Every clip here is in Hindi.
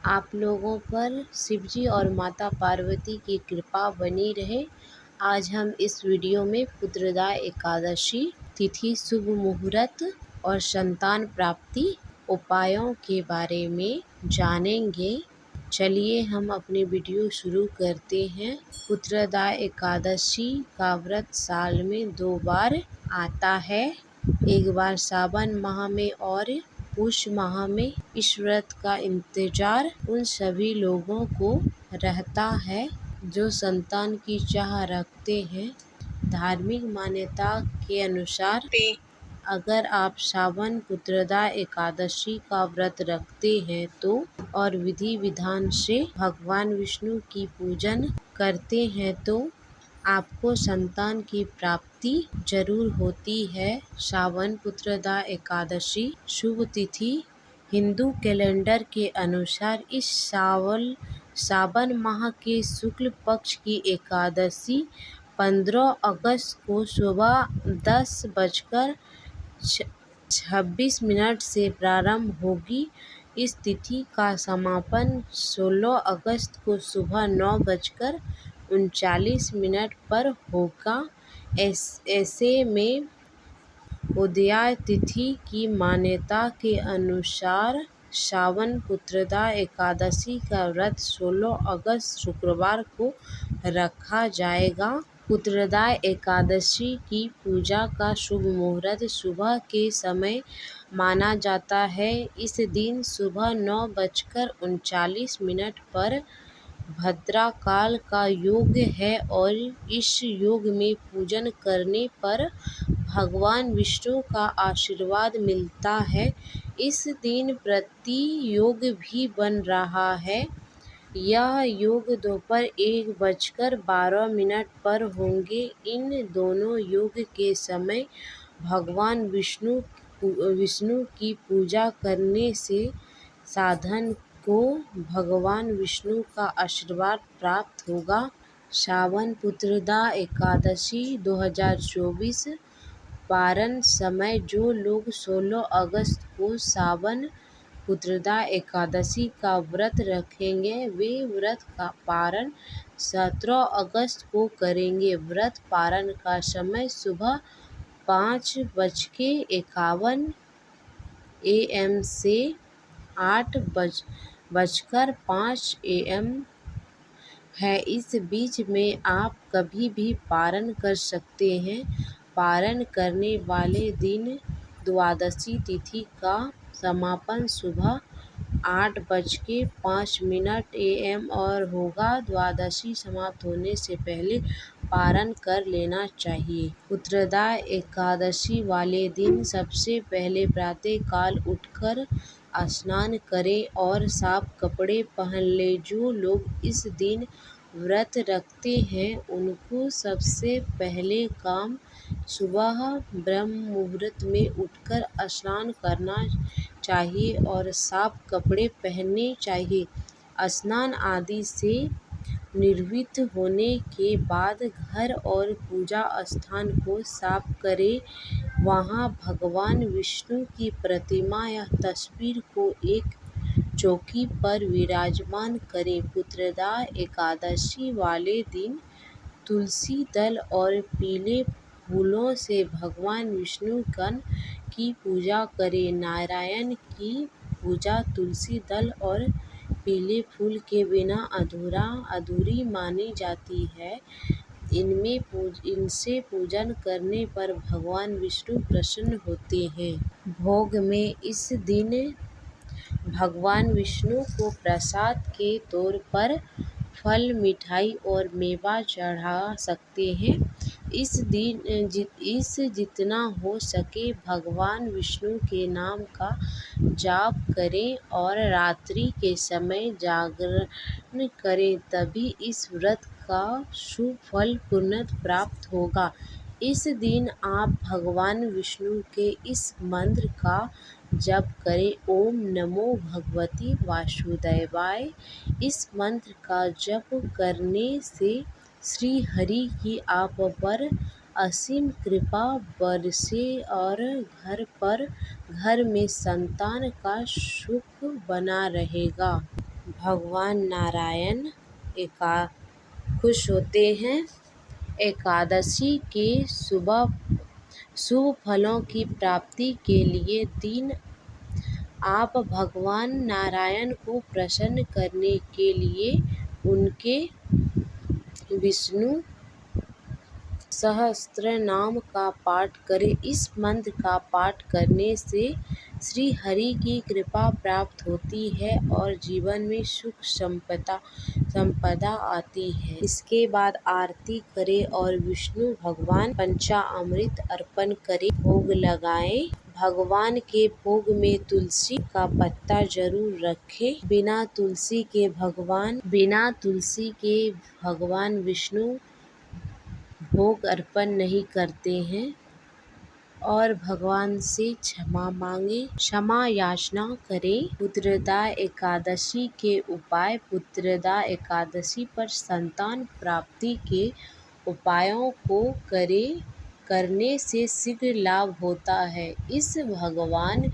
आप लोगों पर शिवजी और माता पार्वती की कृपा बनी रहे। आज हम इस वीडियो में पुत्रदा एकादशी तिथि, शुभ मुहूर्त और संतान प्राप्ति उपायों के बारे में जानेंगे। चलिए हम अपनी वीडियो शुरू करते हैं। पुत्रदा एकादशी का व्रत साल में 2 बार आता है, एक बार सावन माह में और पुष माह में। इस व्रत का इंतजार उन सभी लोगों को रहता है जो संतान की चाह रखते हैं। धार्मिक मान्यता के अनुसार अगर आप सावन पुत्रदा एकादशी का व्रत रखते हैं तो और विधि विधान से भगवान विष्णु की पूजन करते हैं तो आपको संतान की प्राप्ति जरूर होती है। सावन पुत्रदा एकादशी शुभ तिथि हिंदू कैलेंडर के अनुसार इस सावन माह के शुक्ल पक्ष की एकादशी 15 अगस्त को सुबह 10:26 से प्रारंभ होगी। इस तिथि का समापन 16 अगस्त को सुबह 9:39 पर होगा। ऐसे में उदया तिथि की मान्यता के अनुसार सावन पुत्रदा एकादशी का व्रत 16 अगस्त शुक्रवार को रखा जाएगा। पुत्रदा एकादशी की पूजा का शुभ मुहूर्त सुबह के समय माना जाता है। इस दिन सुबह 9:39 पर भद्राकाल का योग है और इस योग में पूजन करने पर भगवान विष्णु का आशीर्वाद मिलता है। इस दिन प्रति योग भी बन रहा है। यह योग दोपहर 1:12 पर होंगे। इन दोनों योग के समय भगवान विष्णु की पूजा करने से साधक को भगवान विष्णु का आशीर्वाद प्राप्त होगा। सावन पुत्रदा एकादशी 2024 पारण समय जो लोग 16 अगस्त को सावन पुत्रदा एकादशी का व्रत रखेंगे वे व्रत का पारण 17 अगस्त को करेंगे। व्रत पारण का समय सुबह 5:51 AM से 8:05 AM है। इस बीच में आप कभी भी पारण कर सकते हैं। पारण करने वाले दिन द्वादशी तिथि का समापन सुबह 8:05 AM और होगा। द्वादशी समाप्त होने से पहले पारण कर लेना चाहिए। पुत्रदा एकादशी वाले दिन सबसे पहले प्रातःकाल उठकर स्नान करें और साफ कपड़े पहन लें। जो लोग इस दिन व्रत रखते हैं उनको सबसे पहले काम सुबह ब्रह्म मुहूर्त में उठकर स्नान करना चाहिए और साफ कपड़े पहनने चाहिए। स्नान आदि से निवृत्त होने के बाद घर और पूजा स्थान को साफ करें। वहां भगवान विष्णु की प्रतिमा या तस्वीर को एक चौकी पर विराजमान करें। पुत्रदा एकादशी वाले दिन तुलसी दल और पीले फूलों से भगवान विष्णु की पूजा करें। नारायण की पूजा तुलसी दल और पीले फूल के बिना अधूरी मानी जाती है। इनसे पूजन करने पर भगवान विष्णु प्रसन्न होते हैं। भोग में इस दिन भगवान विष्णु को प्रसाद के तौर पर फल, मिठाई और मेवा चढ़ा सकते हैं। इस दिन जितना हो सके भगवान विष्णु के नाम का जाप करें और रात्रि के समय जागरण करें, तभी इस व्रत का शुभ फल पूर्णतः प्राप्त होगा। इस दिन आप भगवान विष्णु के इस मंत्र का जप करें, ओम नमो भगवते वासुदेवाय। इस मंत्र का जप करने से श्री हरि की आप पर असीम कृपा बरसे और घर में संतान का सुख बना रहेगा। भगवान नारायण खुश होते हैं। एकादशी के शुभ फलों की प्राप्ति के लिए दिन आप भगवान नारायण को प्रसन्न करने के लिए उनके विष्णु सहस्त्रनाम का पाठ करें। इस मंत्र का पाठ करने से श्री हरि की कृपा प्राप्त होती है और जीवन में सुख संपदा आती है। इसके बाद आरती करें और विष्णु भगवान पंचामृत अर्पण करें, भोग लगाएं। भगवान के भोग में तुलसी का पत्ता जरूर रखें। बिना तुलसी के भगवान विष्णु भोग अर्पण नहीं करते हैं और भगवान से क्षमा याचना करें। पुत्रदा एकादशी के उपाय। पुत्रदा एकादशी पर संतान प्राप्ति के उपायों को करने से शीघ्र लाभ होता है। इस भगवान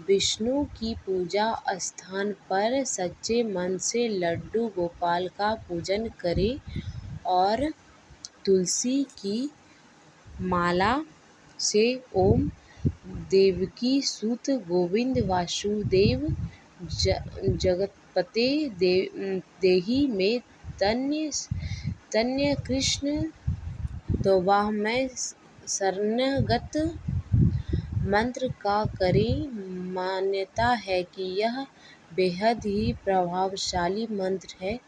विष्णु की पूजा स्थान पर सच्चे मन से लड्डू गोपाल का पूजन करें और तुलसी की माला से ओम देवकी सुत गोविंद वासुदेव जगतपते देहि में तन्य कृष्ण तौबाहमय शरणगत मंत्र का करें। मान्यता है कि यह बेहद ही प्रभावशाली मंत्र है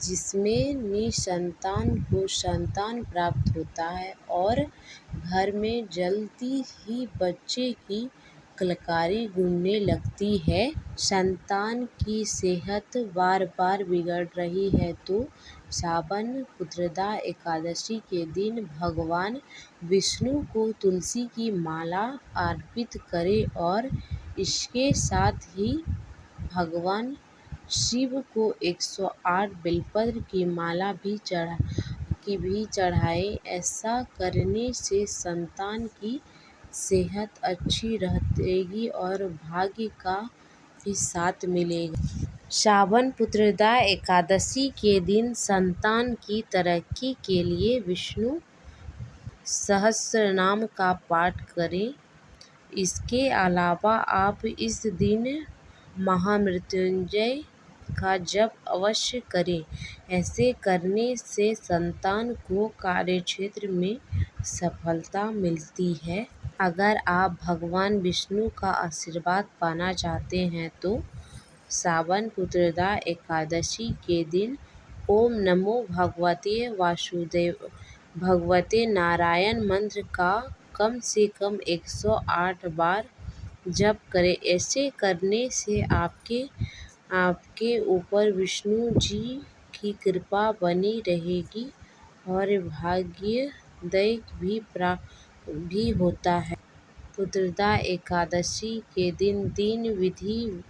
जिसमें निसंतान को संतान प्राप्त होता है और घर में जल्दी ही बच्चे की कलकारी गूंजने लगती है। संतान की सेहत बार बार बिगड़ रही है तो श्रावण पुत्रदा एकादशी के दिन भगवान विष्णु को तुलसी की माला अर्पित करें और इसके साथ ही भगवान शिव को 108 बेलपत्र की माला भी चढ़ाएं। ऐसा करने से संतान की सेहत अच्छी रहेगी और भाग्य का भी साथ मिलेगा। श्रावण पुत्रदा एकादशी के दिन संतान की तरक्की के लिए विष्णु सहस्त्रनाम का पाठ करें। इसके अलावा आप इस दिन महामृत्युंजय का जप अवश्य करें। ऐसे करने से संतान को कार्यक्षेत्र में सफलता मिलती है। अगर आप भगवान विष्णु का आशीर्वाद पाना चाहते हैं तो श्रावण पुत्रदा एकादशी के दिन ओम नमो भगवते नारायण मंत्र का कम से कम 108 बार जप करें। ऐसे करने से आपके ऊपर विष्णु जी की कृपा बनी रहेगी और भाग्योदय भी होता है। पुत्रदा एकादशी के दिन विधि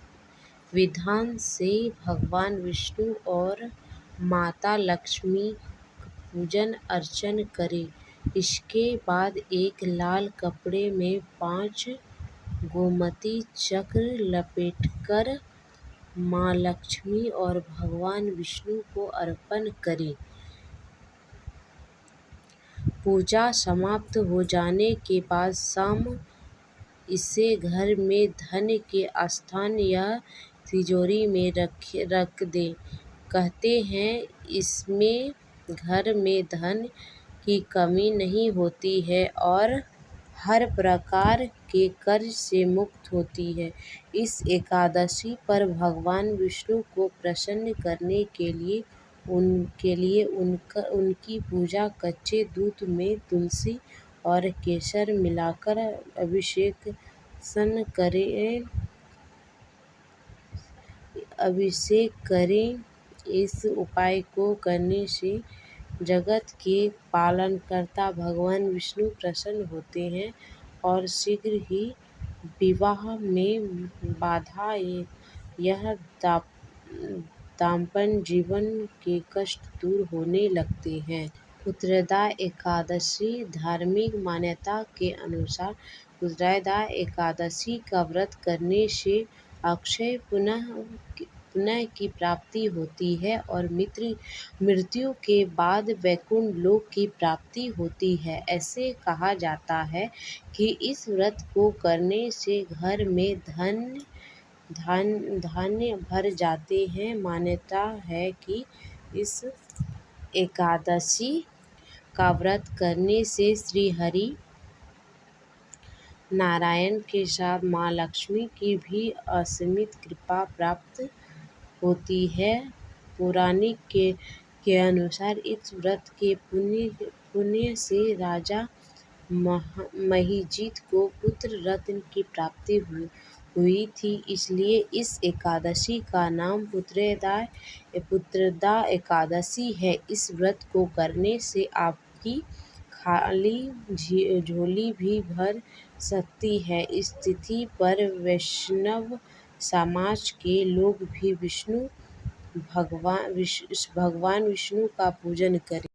विधान से भगवान विष्णु और माता लक्ष्मी पूजन अर्चन करें। इसके बाद एक लाल कपड़े में 5 गोमती चक्र लपेटकर माँ लक्ष्मी और भगवान विष्णु को अर्पण करें। पूजा समाप्त हो जाने के बाद शाम इसे घर में धन के स्थान या तिजोरी में रख दें। कहते हैं इसमें घर में धन की कमी नहीं होती है और हर प्रकार के कर्ज से मुक्त होती है। इस एकादशी पर भगवान विष्णु को प्रसन्न करने के लिए उनकी पूजा कच्चे दूध में तुलसी और केसर मिलाकर अभिषेक करें। इस उपाय को करने से जगत के पालनकर्ता भगवान विष्णु प्रसन्न होते हैं और शीघ्र ही विवाह में बाधा यह दाम्पत्य जीवन के कष्ट दूर होने लगते हैं। पुत्रदा एकादशी। धार्मिक मान्यता के अनुसार पुत्रदा एकादशी का व्रत करने से अक्षय पुण्य की प्राप्ति होती है और मृत्यु के बाद वैकुंठ लोक की प्राप्ति होती है। ऐसे कहा जाता है कि इस व्रत को करने से घर में धान्य भर जाते हैं। मान्यता है कि इस एकादशी का व्रत करने से श्री हरि नारायण के साथ माँ लक्ष्मी की भी असीमित कृपा प्राप्त होती है। पौराणिक के अनुसार इस व्रत के पुण्य से राजा महिजीत को पुत्र रत्न की प्राप्ति हुई थी, इसलिए इस एकादशी का नाम पुत्रदा एकादशी है। इस व्रत को करने से आपकी खाली झोली भी भर सकती है। इस तिथि पर वैष्णव समाज के लोग भी भगवान विष्णु का पूजन करें।